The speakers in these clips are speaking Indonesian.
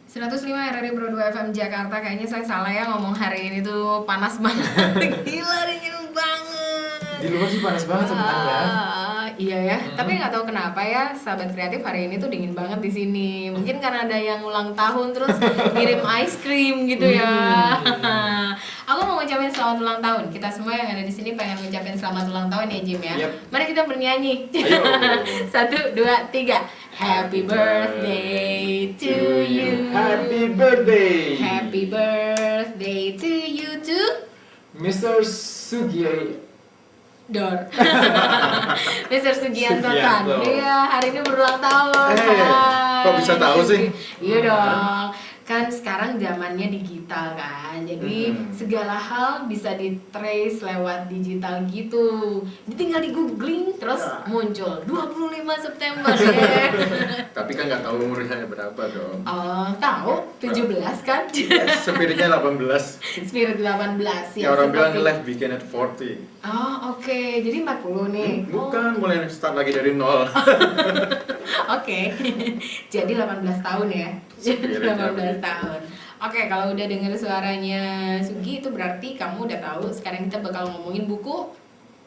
105 RRI Pro 2 FM Jakarta. Kayaknya saya salah ya ngomong hari ini tuh panas banget. Gila, dingin banget. Di luar sih panas banget sebenarnya. Iya ya, tapi nggak tahu kenapa ya sahabat kreatif hari ini tuh dingin banget di sini. Mungkin karena ada yang ulang tahun terus ngirim ice cream gitu ya. Aku mau ngucapin selamat ulang tahun. Kita semua yang ada di sini pengen ngucapin selamat ulang tahun ya Jim ya. Yep. Mari kita bernyanyi. Ayo. 1, 2, 3. Happy birthday to you. Happy birthday. Happy birthday to you too. Mr. Sugiyo. Dor. Mr. Sugianto kan. Sugianto. Iya, hari ini berulang tahun. Kok bisa tahu sih? Iya dong. Kan sekarang zamannya digital kan. Jadi segala hal bisa di-trace lewat digital gitu. Jadi tinggal di googling terus muncul 25 September ya. Tapi kan nggak tahu umurnya berapa dong. Oh, tahu 17 kan? Spiritnya 18. Spirit 18 Ya orang bilang seperti- life begin at 40. Oh, oke. Jadi 40 nih. Bukan, mulai start lagi dari nol. Oke, jadi 18 tahun ya. Spirit 18 tahun. Oke, kalau udah denger suaranya Sugi itu berarti kamu udah tahu sekarang kita bakal ngomongin buku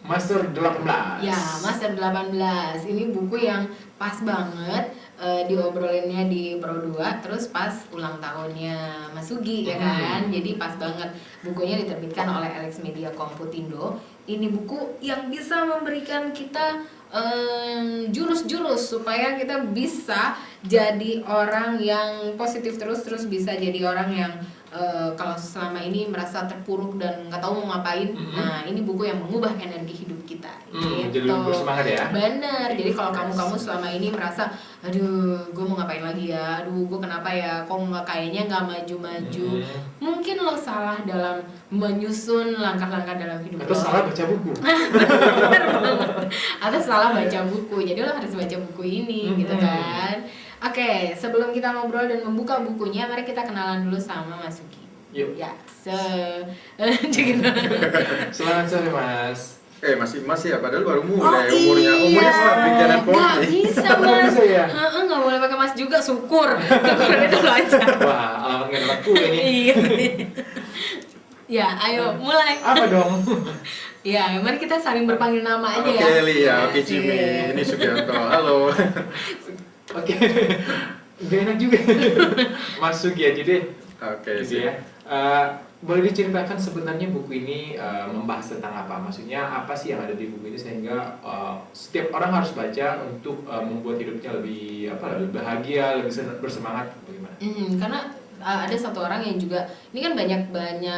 Master 18. ya Master 18. Ini buku yang pas banget diobrolinnya di Pro 2 terus pas ulang tahunnya Mas Sugi ya kan. Jadi pas banget. Bukunya diterbitkan oleh Alex Media Komputindo. Ini buku yang bisa memberikan kita jurus-jurus supaya kita bisa jadi orang yang positif terus bisa jadi orang yang kalau selama ini merasa terpuruk dan nggak tahu mau ngapain. Nah, ini buku yang mengubah energi hidup kita. Jadi lebih bersemangat ya. Bener. Jadi kalau kamu selama ini merasa, aduh, gue mau ngapain lagi ya? Aduh, gue kenapa ya? Kok nggak kayaknya nggak maju-maju? Mungkin lo salah dalam menyusun langkah-langkah dalam hidup Atau lo. salah baca buku. Bener banget. Atau salah baca buku. Jadi lo harus baca buku ini, gitu kan? Oke, sebelum kita ngobrol dan membuka bukunya, mari kita kenalan dulu sama Mas Sugi. Yuk. Ya, Selamat sore Mas. Masih ya, padahal baru Oh, mulai iya. umurnya start begin at 40. Nggak bisa Nggak Mas. bisa ya? Nggak boleh pakai Mas juga, syukur. Syukur itu lancar. Wah, alamat nggak dapat kue nih. Iya. Ya, ayo mulai. Apa dong? Ya, mari kita saling berpanggil nama aja Oke ya. Lia, oke Asik. Jimmy, ini Sugianto, halo. Oke. Gak enak juga. Mas Sugi aja deh. Oke, Gitu ya. Boleh diceritakan sebenarnya buku ini membahas tentang apa? Maksudnya apa sih yang ada di buku ini sehingga setiap orang harus baca untuk membuat hidupnya lebih lebih bahagia, lebih bersemangat, bagaimana? Karena ada satu orang yang juga ini kan banyak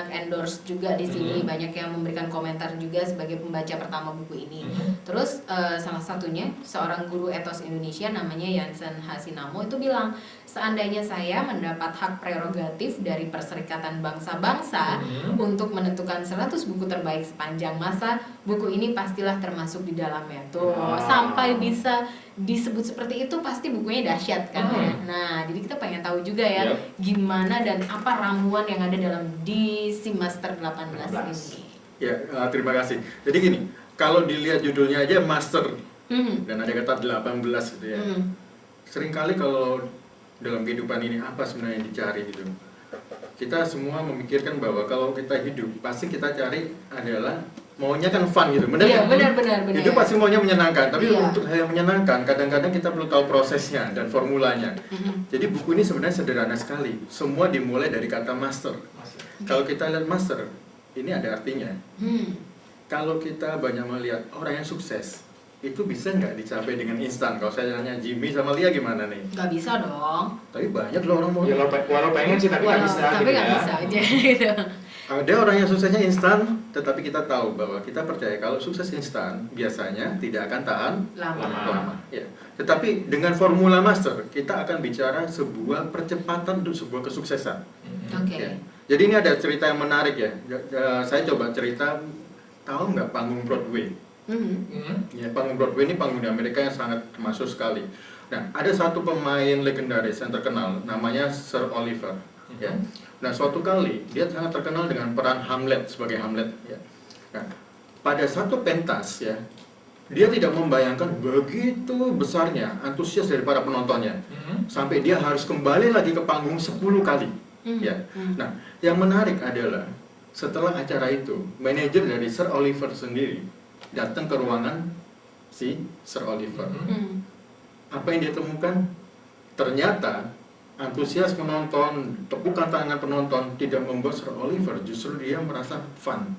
endorse juga di sini, banyak yang memberikan komentar juga sebagai pembaca pertama buku ini. Terus salah satunya seorang guru etos Indonesia namanya Yansen Hasinamo itu bilang, seandainya saya mendapat hak prerogatif dari Perserikatan Bangsa-Bangsa untuk menentukan 100 buku terbaik sepanjang masa, buku ini pastilah termasuk di dalamnya. Tuh, sampai bisa disebut seperti itu pasti bukunya dahsyat kan ya. Nah, jadi kita pengen tahu juga ya gimana dan apa ramuan yang ada dalam di si Master 18 ini. Ya, terima kasih. Jadi gini, kalau dilihat judulnya aja Master dan ada kata 18 gitu ya. Seringkali kalau dalam kehidupan ini apa sebenarnya yang dicari gitu. Kita semua memikirkan bahwa kalau kita hidup pasti kita cari adalah maunya kan fun gitu, benar? Iya, benar. Hidup pasti maunya menyenangkan, tapi Iya. untuk hal yang menyenangkan kadang-kadang kita perlu tahu prosesnya dan formulanya. Jadi buku ini sebenarnya sederhana sekali. Semua dimulai dari kata master. Kalau kita lihat master, ini ada artinya. Kalau kita banyak melihat orang yang sukses, itu bisa nggak dicapai dengan instan? Kalau saya tanya Jimmy sama Lia gimana nih? Nggak bisa dong. Tapi banyak loh orang mau. Ya walau pengen sih tapi nggak bisa. Tapi gitu nggak ya. bisa aja gitu. Ada orang yang suksesnya instan, tetapi kita tahu bahwa kita percaya kalau sukses instan biasanya tidak akan tahan lama. Ya. Tetapi dengan formula master, kita akan bicara sebuah percepatan untuk sebuah kesuksesan. Oke. Ya. Jadi ini ada cerita yang menarik ya. Saya coba cerita, tahu nggak panggung Broadway? Ya, panggung Broadway ini panggung di Amerika yang sangat masuk sekali. Nah, ada satu pemain legendaris yang terkenal, namanya Sir Oliver. Ya. Nah, suatu kali dia sangat terkenal dengan peran Hamlet sebagai Hamlet. Ya. Nah, pada satu pentas ya, Dia tidak membayangkan begitu besarnya antusias dari para penontonnya, sampai dia harus kembali lagi ke panggung 10 kali. Ya. Nah, yang menarik adalah setelah acara itu, manajer dari Sir Oliver sendiri datang ke ruangan si Sir Oliver. Apa yang dia temukan? Ternyata antusias penonton, tepukan tangan penonton tidak membuat Sir Oliver, justru dia merasa fun.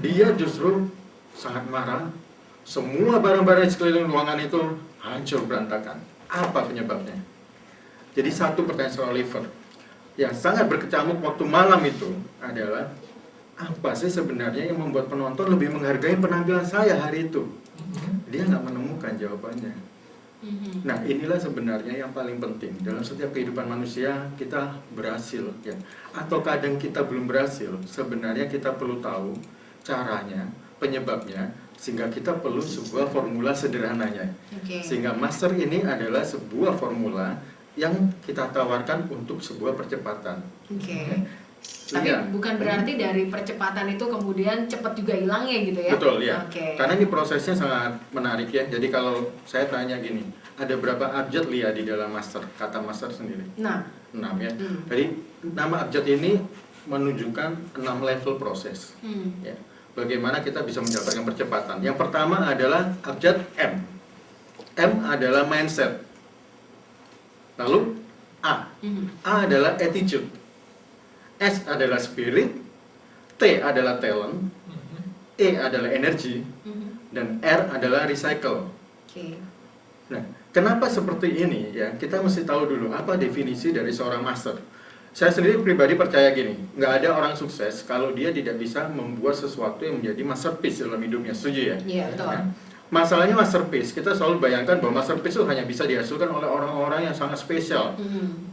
Dia justru sangat marah. Semua barang-barang di sekeliling ruangan itu hancur berantakan. Apa penyebabnya? Jadi satu pertanyaan Sir Oliver yang sangat berkecamuk waktu malam itu adalah, apa sih sebenarnya yang membuat penonton lebih menghargai penampilan saya hari itu? Dia nggak menemukan jawabannya. Nah, inilah sebenarnya yang paling penting dalam setiap kehidupan manusia. Kita berhasil ya, atau kadang kita belum berhasil, sebenarnya kita perlu tahu caranya, penyebabnya, sehingga kita perlu sebuah formula sederhananya. Sehingga master ini adalah sebuah formula yang kita tawarkan untuk sebuah percepatan. Tapi bukan berarti dari percepatan itu kemudian cepat juga hilangnya gitu ya? Betul ya. Karena ini prosesnya sangat menarik ya. Jadi kalau saya tanya gini, ada berapa abjad Lia di dalam master? Kata master sendiri. 6 ya. Jadi nama abjad ini menunjukkan 6 level proses. Ya. Bagaimana kita bisa mendapatkan percepatan? Yang pertama adalah abjad M. M adalah mindset. Lalu A. A adalah attitude. S adalah spirit, T adalah talent, E adalah energy, dan R adalah recycle. Nah, kenapa seperti ini ya? Kita mesti tahu dulu apa definisi dari seorang master. Saya sendiri pribadi percaya gini, nggak ada orang sukses kalau dia tidak bisa membuat sesuatu yang menjadi masterpiece dalam hidupnya. Setuju ya? Iya, betul. Nah, masalahnya masterpiece, kita selalu bayangkan bahwa masterpiece itu hanya bisa dihasilkan oleh orang-orang yang sangat spesial.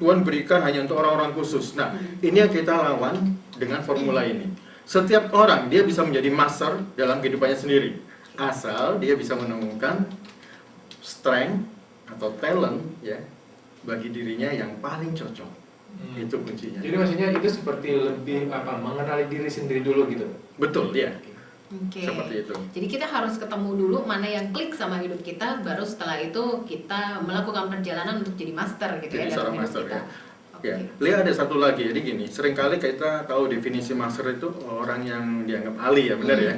Tuhan berikan hanya untuk orang-orang khusus. Nah, ini yang kita lawan dengan formula ini. Setiap orang dia bisa menjadi master dalam kehidupannya sendiri, asal dia bisa menemukan strength atau talent ya bagi dirinya yang paling cocok. Itu kuncinya. Jadi maksudnya itu seperti lebih mengenali diri sendiri dulu gitu. Betul ya. Seperti itu. Jadi kita harus ketemu dulu mana yang klik sama hidup kita, baru setelah itu kita melakukan perjalanan untuk jadi master gitu. Jadi ya seorang dalam hidup master kita. ya. Lia ada satu lagi. Jadi gini, seringkali kita tahu definisi master itu orang yang dianggap ahli ya, benar ya.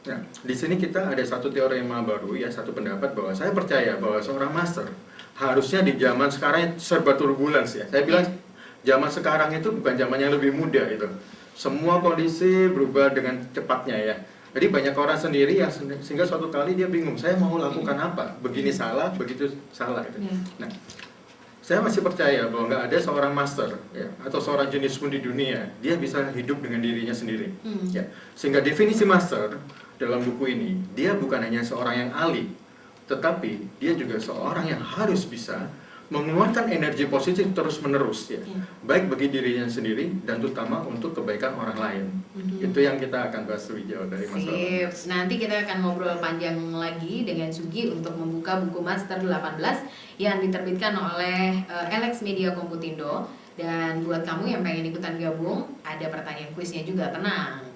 Nah, di sini kita ada satu teorema baru ya, satu pendapat bahwa saya percaya bahwa seorang master harusnya di zaman sekarang serba turbulence ya. Saya bilang zaman sekarang itu bukan zaman yang lebih mudah itu. Semua kondisi berubah dengan cepatnya ya. Jadi banyak orang sendiri yang sehingga suatu kali dia bingung, saya mau lakukan apa? Begini salah, begitu salah gitu. Nah, saya masih percaya bahwa nggak ada seorang master ya, atau seorang jenis pun di dunia dia bisa hidup dengan dirinya sendiri. Ya. Sehingga definisi master dalam buku ini, dia bukan hanya seorang yang ahli, tetapi dia juga seorang yang harus bisa mengeluarkan energi positif terus-menerus ya, baik bagi dirinya sendiri dan terutama untuk kebaikan orang lain. Itu yang kita akan bahas lebih jauh dari masalah. Nanti kita akan ngobrol panjang lagi dengan Sugi untuk membuka buku Master 18 yang diterbitkan oleh Alex Media Komputindo. Dan buat kamu yang pengen ikutan gabung, ada pertanyaan kuisnya juga, tenang.